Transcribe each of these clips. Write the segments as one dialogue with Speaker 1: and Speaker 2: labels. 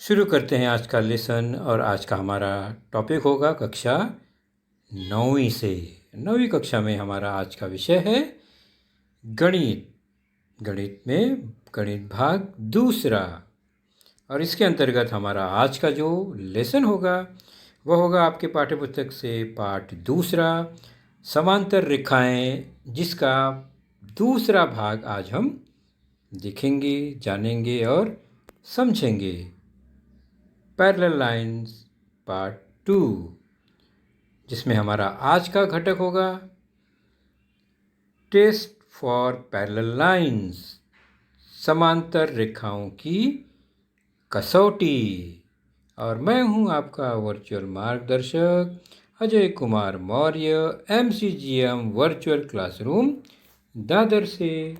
Speaker 1: शुरू करते हैं आज का लेसन। और आज का हमारा टॉपिक होगा कक्षा 9वीं से। 9वीं कक्षा में हमारा आज का विषय है गणित। गणित में गणित भाग दूसरा। और इसके अंतर्गत हमारा आज का जो लेसन होगा वह होगा आपके पाठ्यपुस्तक से पाठ दूसरा, समांतर रेखाएं, जिसका दूसरा भाग आज हम देखेंगे, जानेंगे और समझेंगे। पैरेलल लाइंस पार्ट 2, जिसमें हमारा आज का घटक होगा टेस्ट फॉर पैरेलल लाइंस, समांतर रेखाओं की कसौटी। और मैं हूं आपका वर्चुअल मार्गदर्शक Ajay Kumar Maurya, MCGM virtual classroom Dadar से।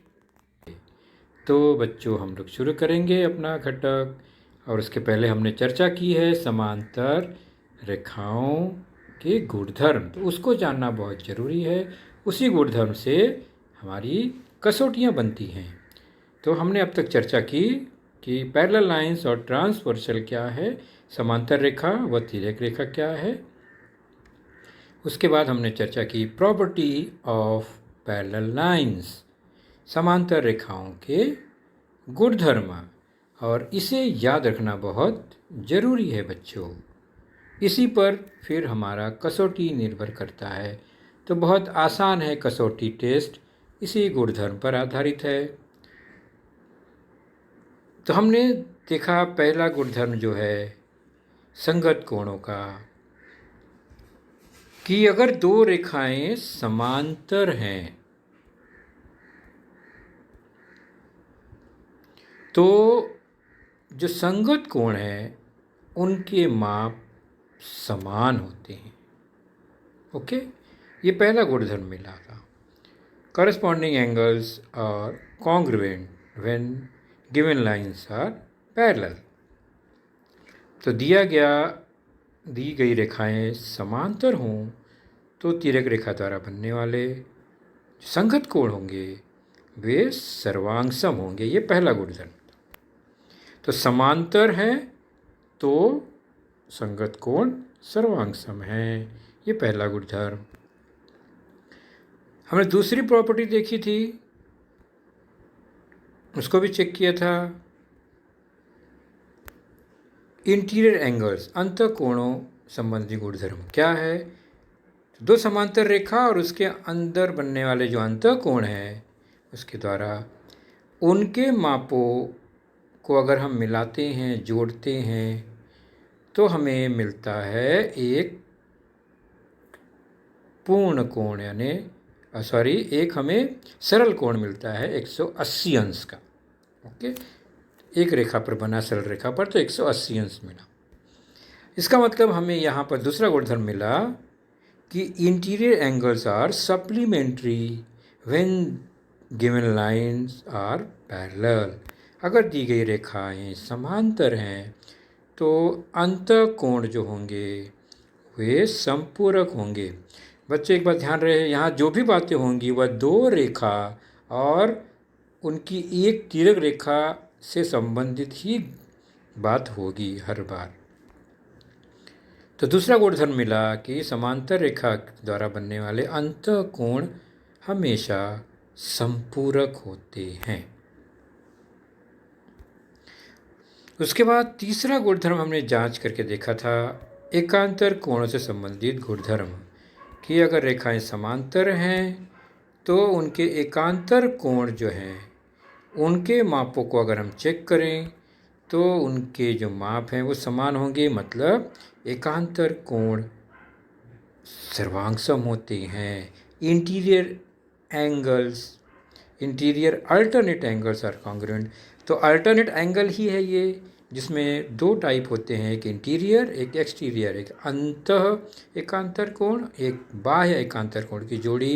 Speaker 1: तो बच्चों, हम लोग शुरू करेंगे अपना घटक। और उसके पहले हमने चर्चा की है समांतर रेखाओं के गुणधर्म, तो उसको जानना बहुत ज़रूरी है। उसी गुणधर्म से हमारी कसौटियाँ बनती हैं। तो हमने अब तक चर्चा की कि पैरेलल लाइंस और ट्रांसवर्सल क्या है, समांतर रेखा व तिर्यक रेखा क्या है। उसके बाद हमने चर्चा की प्रॉपर्टी ऑफ पैरेलल लाइंस, समांतर रेखाओं के गुणधर्म। और इसे याद रखना बहुत ज़रूरी है बच्चों। इसी पर फिर हमारा कसौटी निर्भर करता है। तो बहुत आसान है कसौटी टेस्ट, इसी गुणधर्म पर आधारित है। तो हमने देखा पहला गुणधर्म जो है संगत कोणों का, कि अगर दो रेखाएं समांतर हैं तो जो संगत कोण है उनके माप समान होते हैं। ओके, ये पहला गुणधर्म मिला था। Corresponding angles are congruent when given lines are parallel. तो दी गई रेखाएं समांतर हों तो तिर्यक रेखा द्वारा बनने वाले संगत कोण होंगे वे सर्वांगसम होंगे। ये पहला गुणधर्म। तो समांतर है तो संगत कोण सर्वांगसम है, ये पहला गुणधर्म। हमने दूसरी प्रॉपर्टी देखी थी, उसको भी चेक किया था। इंटीरियर एंगल्स, अंतःकोणों संबंधी गुणधर्म क्या है। तो दो समांतर रेखा और उसके अंदर बनने वाले जो अंतःकोण हैं उसके द्वारा उनके मापों को अगर हम मिलाते हैं, जोड़ते हैं, तो हमें मिलता है एक पूर्ण कोण, यानी एक हमें सरल कोण मिलता है 180 अंश का। ओके, एक रेखा पर बना सरल रेखा पर तो 180 अंश मिला। इसका मतलब हमें यहाँ पर दूसरा गुणधर्म मिला कि interior angles are supplementary when given lines are parallel. अगर दी गई रेखाएं समांतर हैं तो अंतःकोण जो होंगे वे संपूरक होंगे। बच्चे एक बात ध्यान रहे, यहाँ जो भी बातें होंगी वह दो रेखा और उनकी एक तिर्यक रेखा से संबंधित ही बात होगी हर बार। तो दूसरा गुणधर्म मिला कि समांतर रेखा द्वारा बनने वाले अंतःकोण हमेशा संपूरक होते हैं। उसके बाद तीसरा गुणधर्म हमने जांच करके देखा था एकांतर कोणों से संबंधित गुणधर्म, कि अगर रेखाएं समांतर हैं तो उनके एकांतर कोण जो हैं उनके मापों को अगर हम चेक करें तो उनके जो माप हैं वो समान होंगे, मतलब एकांतर कोण सर्वांगसम होते हैं। Interior alternate angles are congruent. तो अल्टरनेट एंगल ही है ये, जिसमें दो टाइप होते हैं, एक इंटीरियर एक एक्सटीरियर, एक अंतः एकांतर कोण, एक बाह्य एकांतर कोण की जोड़ी।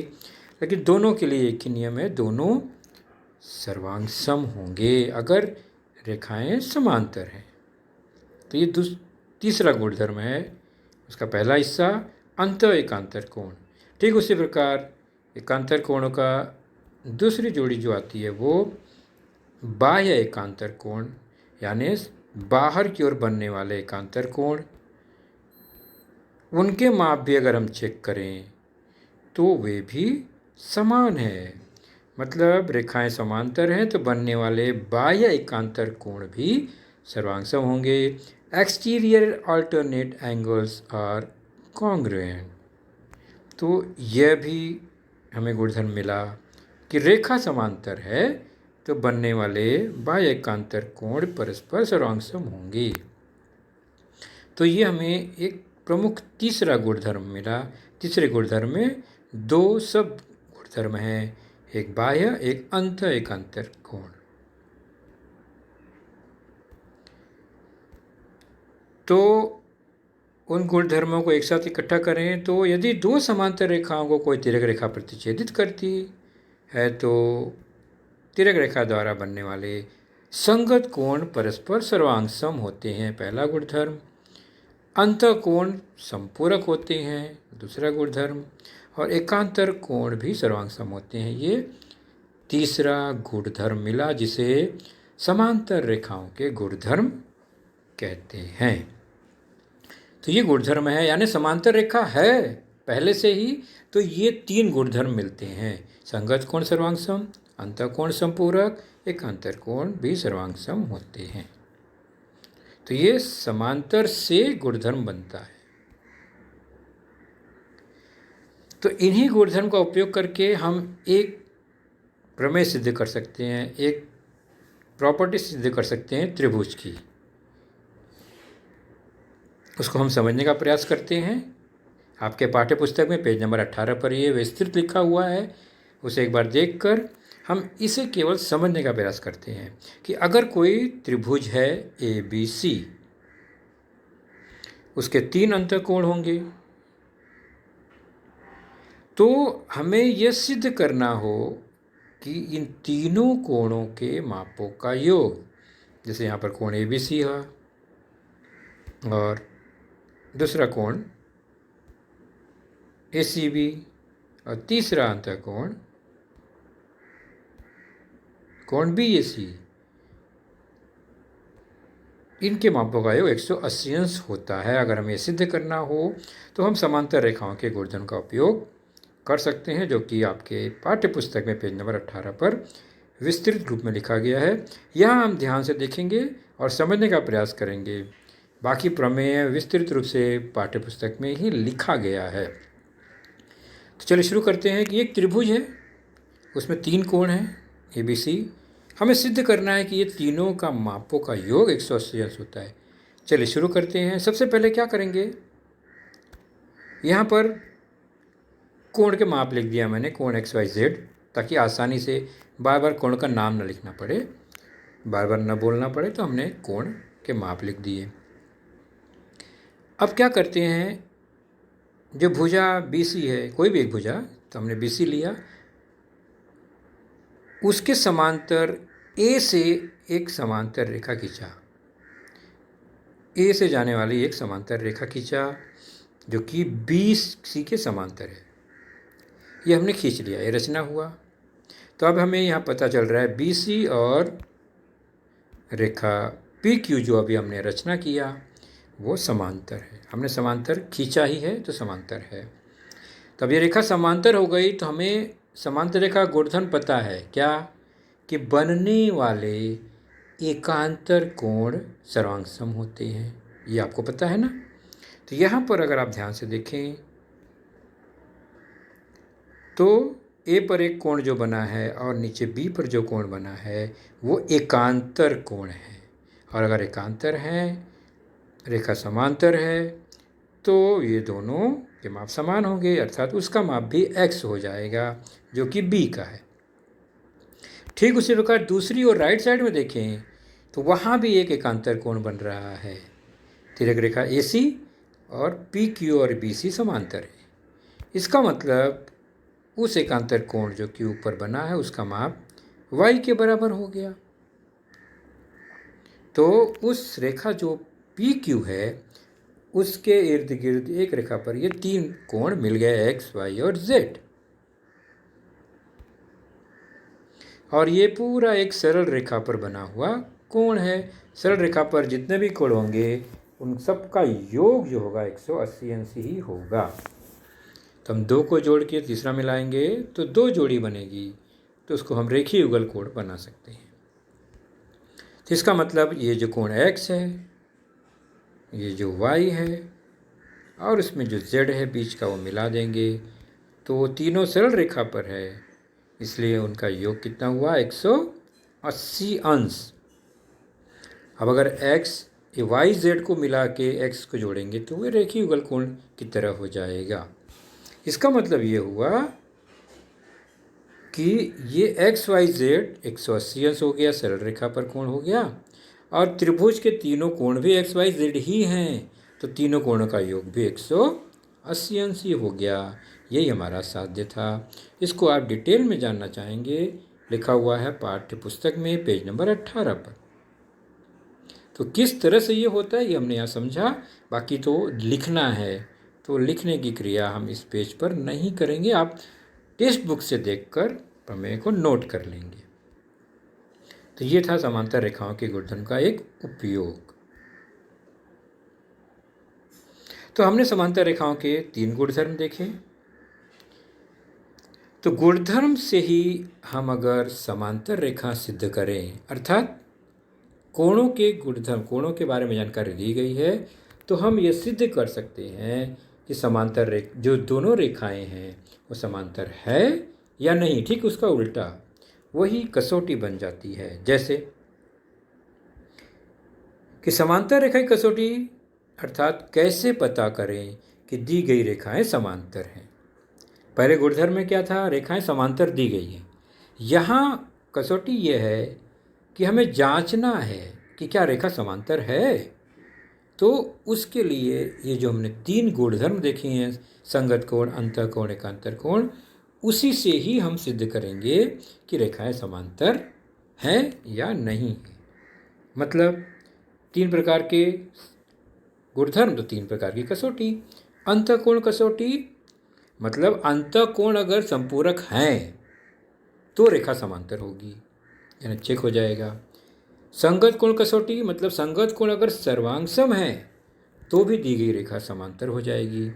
Speaker 1: लेकिन दोनों के लिए एक ही नियम है, दोनों सर्वांगसम होंगे अगर रेखाएं समांतर हैं। तो ये तीसरा गुणधर्म है, उसका पहला हिस्सा अंतः एकांतर कोण। ठीक उसी प्रकार एकांतर कोणों का दूसरी जोड़ी जो आती है वो बाह्य एकांतर कोण, यानी बाहर की ओर बनने वाले एकांतर कोण, उनके माप भी अगर हम चेक करें तो वे भी समान है। मतलब रेखाएं समांतर हैं तो बनने वाले बाह्य एकांतर कोण भी सर्वांगसम होंगे। Exterior alternate angles are congruent. तो यह भी हमें गुणधर्म मिला कि रेखा समांतर है तो बनने वाले बाह्य एकांतर कोण परस्पर सर्वांगसम होंगे। तो ये हमें एक प्रमुख तीसरा गुणधर्म मिला। तीसरे गुणधर्म में दो सब गुणधर्म हैं, एक बाह्य एक अंत एकांतर कोण। तो उन गुणधर्मों को एक साथ इकट्ठा करें तो यदि दो समांतर रेखाओं को कोई तिर्यक रेखा प्रतिच्छेदित करती है तो तिर्यक रेखा द्वारा बनने वाले संगत कोण परस्पर सर्वांगसम होते हैं, पहला गुणधर्म। अंतःकोण संपूरक होते हैं, दूसरा गुणधर्म। और एकांतर कोण भी सर्वांगसम होते हैं, ये तीसरा गुणधर्म मिला, जिसे समांतर रेखाओं के गुणधर्म कहते हैं। तो ये गुणधर्म है, यानी समांतर रेखा है पहले से ही, तो ये तीन गुणधर्म मिलते हैं, संगत कोण सर्वांगसम, अंतःकोण संपूरक, एकांतर कोण भी सर्वांगसम होते हैं। तो ये समांतर से गुणधर्म बनता है। तो इन्हीं गुणधर्म का उपयोग करके हम एक प्रमेय सिद्ध कर सकते हैं, एक प्रॉपर्टी सिद्ध कर सकते हैं त्रिभुज की। उसको हम समझने का प्रयास करते हैं। आपके पाठ्य पुस्तक में पेज नंबर 18 पर ये विस्तृत लिखा हुआ है, उसे एक बार देखकर हम इसे केवल समझने का प्रयास करते हैं कि अगर कोई त्रिभुज है ABC, उसके 3 अंतःकोण होंगे, तो हमें यह सिद्ध करना हो कि इन तीनों कोणों के मापों का योग, जैसे यहाँ पर कोण ABC है और दूसरा कोण ACB और तीसरा अंतःकोण कोण BAC, इनके मापों का योग 180 अंश होता है। अगर हमें सिद्ध करना हो तो हम समांतर रेखाओं के गुणधर्म का उपयोग कर सकते हैं, जो कि आपके पाठ्य पुस्तक में पेज नंबर 18 पर विस्तृत रूप में लिखा गया है। यहाँ हम ध्यान से देखेंगे और समझने का प्रयास करेंगे। बाकी प्रमेय विस्तृत रूप से पाठ्य पुस्तक में ही लिखा गया है। तो चलिए शुरू करते हैं कि एक त्रिभुज है, उसमें 3 कोण हैं ABC। हमें सिद्ध करना है कि ये तीनों का मापों का योग 180 अंश होता है। चलिए शुरू करते हैं। सबसे पहले क्या करेंगे, यहाँ पर कोण के माप लिख दिया मैंने, कोण XYZ, ताकि आसानी से बार बार कोण का नाम न लिखना पड़े, बार बार न बोलना पड़े, तो हमने कोण के माप लिख दिए। अब क्या करते हैं, जो भुजा BC है, कोई भी एक भुजा, तो हमने BC लिया, उसके समांतर A से एक समांतर रेखा खींचा, A से जाने वाली एक समांतर रेखा खींचा जो कि BC के समांतर है। ये हमने खींच लिया, ये रचना हुआ। तो अब हमें यहाँ पता चल रहा है BC और रेखा PQ जो अभी हमने रचना किया वो समांतर है। हमने समांतर खींचा ही है तो समांतर है। तो अब ये रेखा समांतर हो गई तो हमें समांतर रेखा गुणधर्म पता है क्या, कि बनने वाले एकांतर कोण सर्वांगसम होते हैं, ये आपको पता है ना। तो यहाँ पर अगर आप ध्यान से देखें तो A पर एक कोण जो बना है और नीचे B पर जो कोण बना है वो एकांतर कोण है। और अगर एकांतर है, रेखा समांतर है, तो ये दोनों के माप समान होंगे, अर्थात उसका माप भी x हो जाएगा जो कि B का है। ठीक उसी प्रकार दूसरी और राइट साइड में देखें तो वहाँ भी एक एकांतर कोण बन रहा है। तिर्यक रेखा AC और PQ और BC समांतर है। इसका मतलब उस एकांतर कोण जो कि ऊपर बना है उसका माप y के बराबर हो गया। तो उस रेखा जो PQ है उसके इर्द गिर्द एक रेखा पर ये 3 कोण मिल गए, x, y और z। और ये पूरा एक सरल रेखा पर बना हुआ कोण है। सरल रेखा पर जितने भी कोण होंगे उन सब का योग जो होगा 180 अंश ही होगा। तो हम 2 को जोड़ के तीसरा मिलाएंगे तो 2 जोड़ी बनेगी, तो उसको हम रेखीय युगल कोण बना सकते हैं। तो इसका मतलब ये जो कोण x है, ये जो y है और इसमें जो z है बीच का, वो मिला देंगे तो वो तीनों सरल रेखा पर है, इसलिए उनका योग कितना हुआ 180 अंश। अब अगर x y z को मिला के x को जोड़ेंगे तो वो रेखीय युगल कोण की तरह हो जाएगा। इसका मतलब ये हुआ कि ये x y z 180 अंश हो गया, सरल रेखा पर कोण हो गया, और त्रिभुज के तीनों कोण भी x y z ही हैं, तो तीनों कोणों का योग भी 180 अंश ही हो गया। यही हमारा साध्य था। इसको आप डिटेल में जानना चाहेंगे, लिखा हुआ है पाठ्य पुस्तक में पेज नंबर 18 पर। तो किस तरह से ये होता है ये हमने यहाँ समझा, बाकी तो लिखना है, तो लिखने की क्रिया हम इस पेज पर नहीं करेंगे, आप टेक्स्ट बुक से देखकर प्रमेय को नोट कर लेंगे। तो ये था समांतर रेखाओं के गुणधर्म का एक उपयोग। तो हमने समांतर रेखाओं के 3 गुणधर्म देखे। तो गुणधर्म से ही हम अगर समांतर रेखा सिद्ध करें, अर्थात कोणों के गुणधर्म, कोणों के बारे में जानकारी दी गई है, तो हम ये सिद्ध कर सकते हैं कि समांतर जो दोनों रेखाएं हैं वो समांतर है या नहीं। ठीक उसका उल्टा वही कसौटी बन जाती है। जैसे कि समांतर रेखा की कसौटी अर्थात कैसे पता करें कि दी गई रेखाएं समांतर हैं। पहले गुणधर्म में क्या था, रेखाएं समांतर दी गई हैं। यहाँ कसौटी ये है कि हमें जांचना है कि क्या रेखा समांतर है। तो उसके लिए ये जो हमने 3 गुणधर्म देखे हैं, संगत कोण, अंतःकोण, एकांतर कोण, उसी से ही हम सिद्ध करेंगे कि रेखाएं समांतर हैं या नहीं है। मतलब 3 प्रकार के गुणधर्म तो 3 प्रकार की कसौटी। अंतःकोण कसौटी मतलब अंतःकोण अगर संपूरक हैं तो रेखा समांतर होगी, यानी चेक हो जाएगा। संगत कोण कसौटी मतलब संगत कोण अगर सर्वांगसम है तो भी दी गई रेखा समांतर हो जाएगी।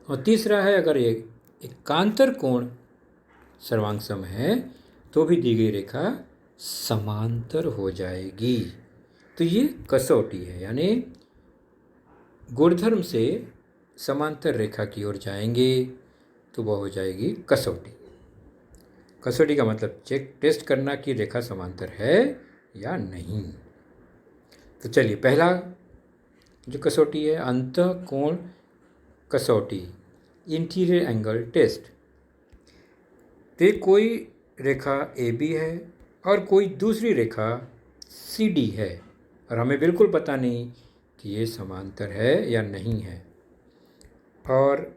Speaker 1: और तीसरा है अगर एकांतर कोण सर्वांगसम है तो भी दी गई रेखा समांतर हो जाएगी। तो ये कसौटी है, यानी गुणधर्म से समांतर रेखा की ओर जाएंगे तो वह हो जाएगी कसौटी। कसौटी का मतलब चेक टेस्ट करना कि रेखा समांतर है या नहीं। तो चलिए पहला जो कसौटी है अंतःकोण कसौटी, इंटीरियर एंगल टेस्ट। तो कोई रेखा AB है और कोई दूसरी रेखा CD है और हमें बिल्कुल पता नहीं कि ये समांतर है या नहीं है, और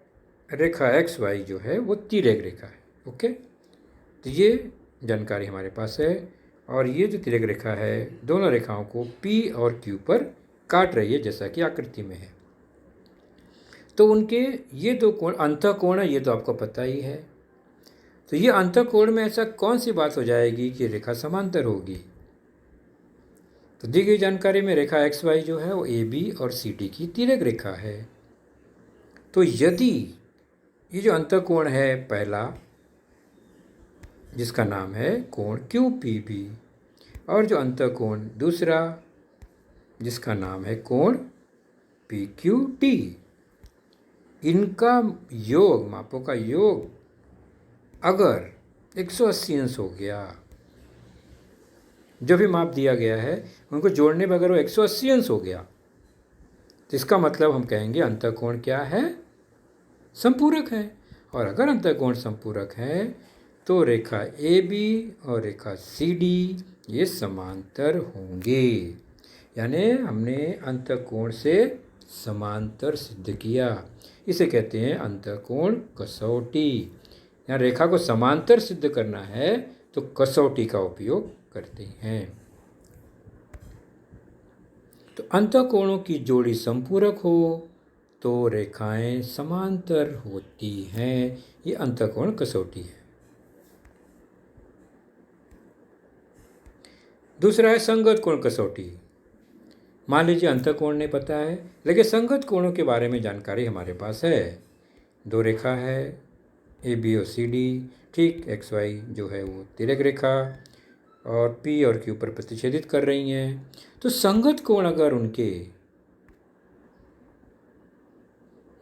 Speaker 1: रेखा XY जो है वो तिर्यक रेखा है। ओके, तो ये जानकारी हमारे पास है, और ये जो तिर्यक रेखा है दोनों रेखाओं को P और Q पर काट रही है जैसा कि आकृति में है। तो उनके ये 2 कोण अंतःकोण है, ये तो आपको पता ही है। तो ये अंतःकोण में ऐसा कौन सी बात हो जाएगी कि रेखा समांतर होगी। तो दी गई जानकारी में रेखा XY जो है वो AB और CD की तिर्यक रेखा है। तो यदि ये जो अंतःकोण है पहला जिसका नाम है कोण QPB, और जो अंतःकोण दूसरा जिसका नाम है कोण PQT, इनका योग, मापों का योग अगर 180 अंश हो गया, जो भी माप दिया गया है उनको जोड़ने में अगर वो 180 अंश हो गया, तो इसका मतलब हम कहेंगे अंतःकोण क्या है, संपूरक है। और अगर अंतःकोण संपूरक है तो रेखा AB और रेखा CD ये समांतर होंगे, यानी हमने अंतःकोण से समांतर सिद्ध किया। इसे कहते हैं अंतःकोण कसौटी। यहाँ रेखा को समांतर सिद्ध करना है तो कसौटी का उपयोग करते हैं। तो अंतःकोणों की जोड़ी संपूरक हो तो रेखाएं समांतर होती हैं। ये अंतःकोण कसौटी है। दूसरा है संगत कोण कसौटी। मान लीजिए अंतःकोण नहीं पता है, लेकिन संगत कोणों के बारे में जानकारी हमारे पास है। दो रेखा है ए बी और सी डी, ठीक एक्स वाई जो है वो तिर्यक रेखा और पी और क्यू पर प्रतिच्छेदित कर रही हैं। तो संगत कोण अगर उनके,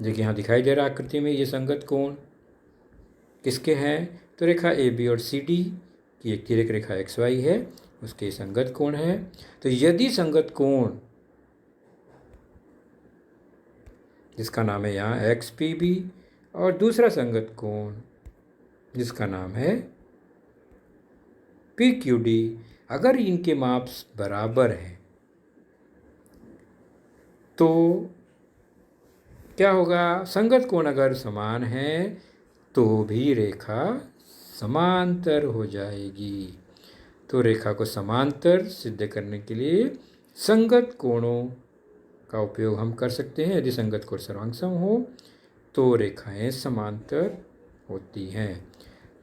Speaker 1: देखिए यहाँ दिखाई दे रहा आकृति में, ये संगत कोण किसके हैं? तो रेखा ए बी और सी डी की एक तिर्यक रेखा एक्स वाई है, उसके संगत कोण है। तो यदि संगत कोण जिसका नाम है यहाँ एक्स पी बी और दूसरा संगत कोण जिसका नाम है पी क्यू डी, अगर इनके माप बराबर हैं तो क्या होगा? संगत कोण अगर समान है तो भी रेखा समांतर हो जाएगी। तो रेखा को समांतर सिद्ध करने के लिए संगत कोणों का उपयोग हम कर सकते हैं। यदि संगत कोण सर्वांग हो तो रेखाएं समांतर होती हैं।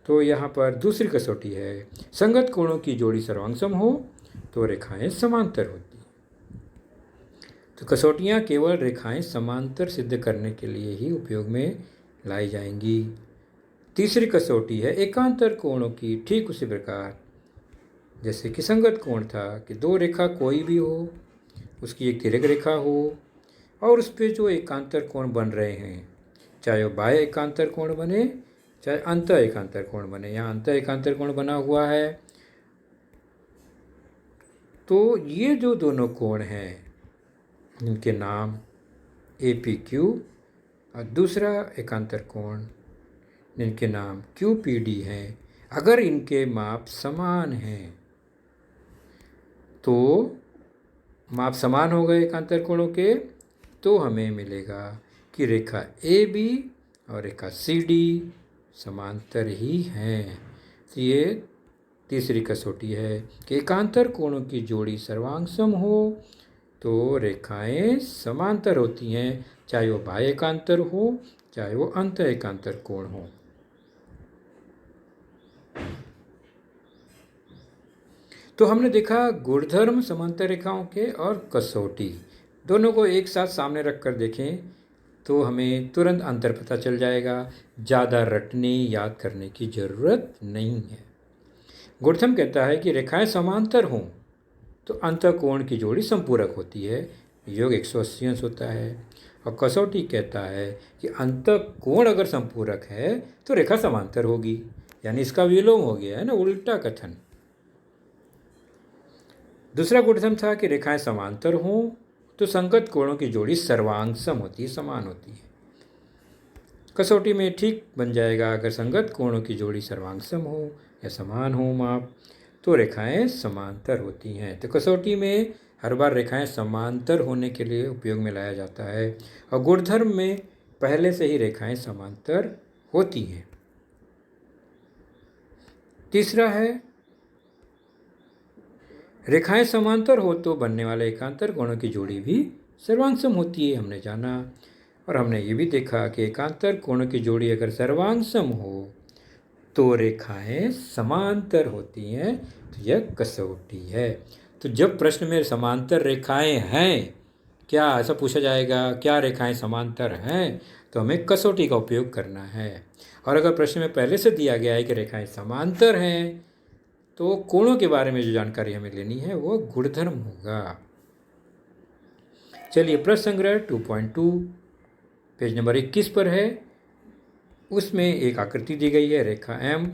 Speaker 1: तो यहाँ पर दूसरी कसौटी है, संगत कोणों की जोड़ी सर्वांग हो तो रेखाएं समांतर होती हैं। तो कसौटियाँ केवल रेखाएं समांतर सिद्ध करने के लिए ही उपयोग में लाई जाएंगी। तीसरी कसौटी है एकांतर कोणों की। ठीक उसी प्रकार जैसे कि संगत कोण था कि दो रेखा कोई भी हो, उसकी एक तिर्यक रेखा हो और उस पर जो एकांतर कोण बन रहे हैं, चाहे वो बाह्य एकांतर कोण बने चाहे अंत एकांतर कोण बने। यहाँ अंत एकांतर कोण बना हुआ है, तो ये जो दोनों कोण हैं इनके नाम ए पी क्यू और दूसरा एकांतर कोण जिनके नाम क्यू पी डी हैं, अगर इनके माप समान हैं तो माप समान हो गए एकांतर कोणों के, तो हमें मिलेगा कि रेखा ए बी और रेखा सी डी समांतर ही हैं। तो ये तीसरी कसौटी है कि एकांतर कोणों की जोड़ी सर्वांग हो तो रेखाएं समांतर होती हैं, चाहे वो बाह्य एकांतर हो चाहे वो अंत एकांतर कोण हो। तो हमने देखा गुणधर्म समांतर रेखाओं के और कसौटी, दोनों को एक साथ सामने रख कर देखें तो हमें तुरंत अंतर पता चल जाएगा। ज़्यादा रटने याद करने की ज़रूरत नहीं है। गुणधर्म कहता है कि रेखाएं समांतर हों तो अंतःकोण की जोड़ी संपूरक होती है, योग 180 अंश होता है। और कसौटी कहता है कि अंतःकोण अगर संपूरक है तो रेखा समांतर होगी, यानी इसका विलोम हो गया है ना, उल्टा कथन। दूसरा गुणधर्म था कि रेखाएं समांतर हों तो संगत कोणों की जोड़ी सर्वांगसम होती है, समान होती है। कसौटी में ठीक बन जाएगा, अगर संगत कोणों की जोड़ी सर्वांगसम हो या समान हो माप तो रेखाएं समांतर होती हैं। तो कसौटी में हर बार रेखाएं समांतर होने के लिए उपयोग में लाया जाता है और गुणधर्म में पहले से ही रेखाएं समांतर होती हैं। तीसरा है रेखाएं समांतर हो तो बनने वाले एकांतर कोणों की जोड़ी भी सर्वांगसम होती है, हमने जाना। और हमने ये भी देखा कि एकांतर कोणों की जोड़ी अगर सर्वांगसम हो तो रेखाएं समांतर होती हैं, तो यह कसौटी है। तो जब प्रश्न में समांतर रेखाएं हैं, क्या ऐसा पूछा जाएगा क्या रेखाएं समांतर हैं, तो हमें कसौटी का उपयोग करना है। और अगर प्रश्न में पहले से दिया गया है कि रेखाएं समांतर हैं तो कोणों के बारे में जो जानकारी हमें लेनी है वो गुणधर्म होगा। चलिए प्रश्न संग्रह 2.2 पेज नंबर 21 पर है। उसमें एक आकृति दी गई है, रेखा एम,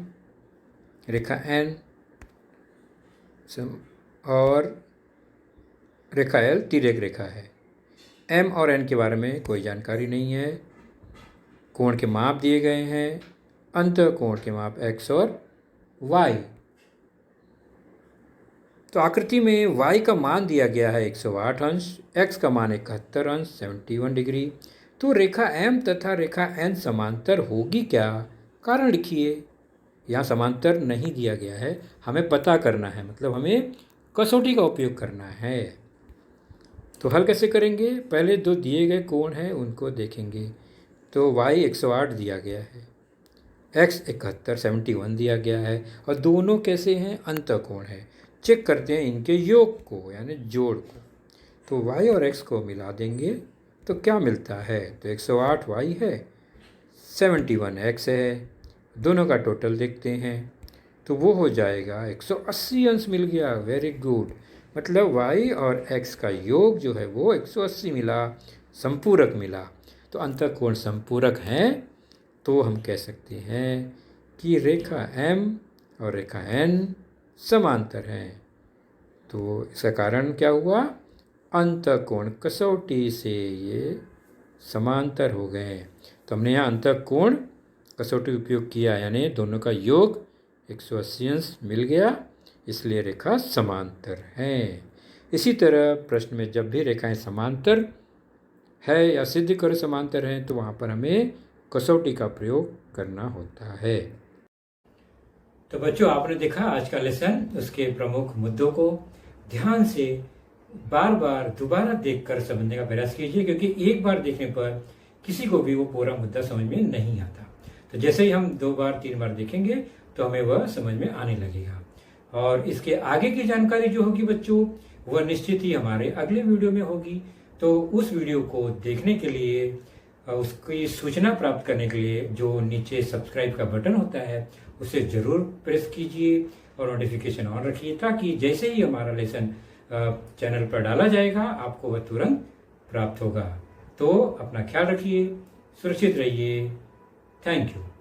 Speaker 1: रेखा एन और रेखा एल तिर्यक रेखा है। एम और एन के बारे में कोई जानकारी नहीं है। कोण के माप दिए गए हैं, अंतःकोण के माप एक्स और वाई। तो आकृति में y का मान दिया गया है 108 अंश, x का मान 71 अंश 71 डिग्री। तो रेखा m तथा रेखा n समांतर होगी क्या? कारण लिखिए। यहाँ समांतर नहीं दिया गया है, हमें पता करना है, मतलब हमें कसौटी का उपयोग करना है। तो हल कैसे करेंगे? पहले दो दिए गए कोण हैं उनको देखेंगे। तो y 108 दिया गया है, x 71 71 दिया गया है और दोनों कैसे हैं? अंतःकोण है। चेक करते हैं इनके योग को यानी जोड़ को। तो y और x को मिला देंगे तो क्या मिलता है, तो 108 y है, 71 x है, दोनों का टोटल देखते हैं तो वो हो जाएगा 180 अंश मिल गया। वेरी गुड, मतलब y और x का योग जो है वो 180 मिला, संपूरक मिला। तो अंतःकोण संपूरक हैं तो हम कह सकते हैं कि रेखा M और रेखा N समांतर हैं। तो इसका कारण क्या हुआ, अंतःकोण कसौटी से ये समांतर हो गए। तो हमने यहाँ अंतःकोण कसौटी उपयोग किया, यानी दोनों का योग 180 अंश मिल गया, इसलिए रेखा समांतर है। इसी तरह प्रश्न में जब भी रेखाएं समांतर है या सिद्ध कर समांतर हैं तो वहाँ पर हमें कसौटी का प्रयोग करना होता है। तो बच्चों, आपने देखा आज का लेसन, उसके प्रमुख मुद्दों को ध्यान से बार बार दोबारा देखकर समझने का प्रयास कीजिए, क्योंकि एक बार देखने पर किसी को भी वो पूरा मुद्दा समझ में नहीं आता। तो जैसे ही हम 2 बार 3 बार देखेंगे तो हमें वह समझ में आने लगेगा। और इसके आगे की जानकारी जो होगी बच्चों, वह निश्चित ही हमारे अगले वीडियो में होगी। तो उस वीडियो को देखने के लिए, उसकी सूचना प्राप्त करने के लिए जो नीचे सब्सक्राइब का बटन होता है उसे ज़रूर प्रेस कीजिए और नोटिफिकेशन ऑन रखिए, ताकि जैसे ही हमारा लेसन चैनल पर डाला जाएगा आपको वह तुरंत प्राप्त होगा। तो अपना ख्याल रखिए, सुरक्षित रहिए। Thank you.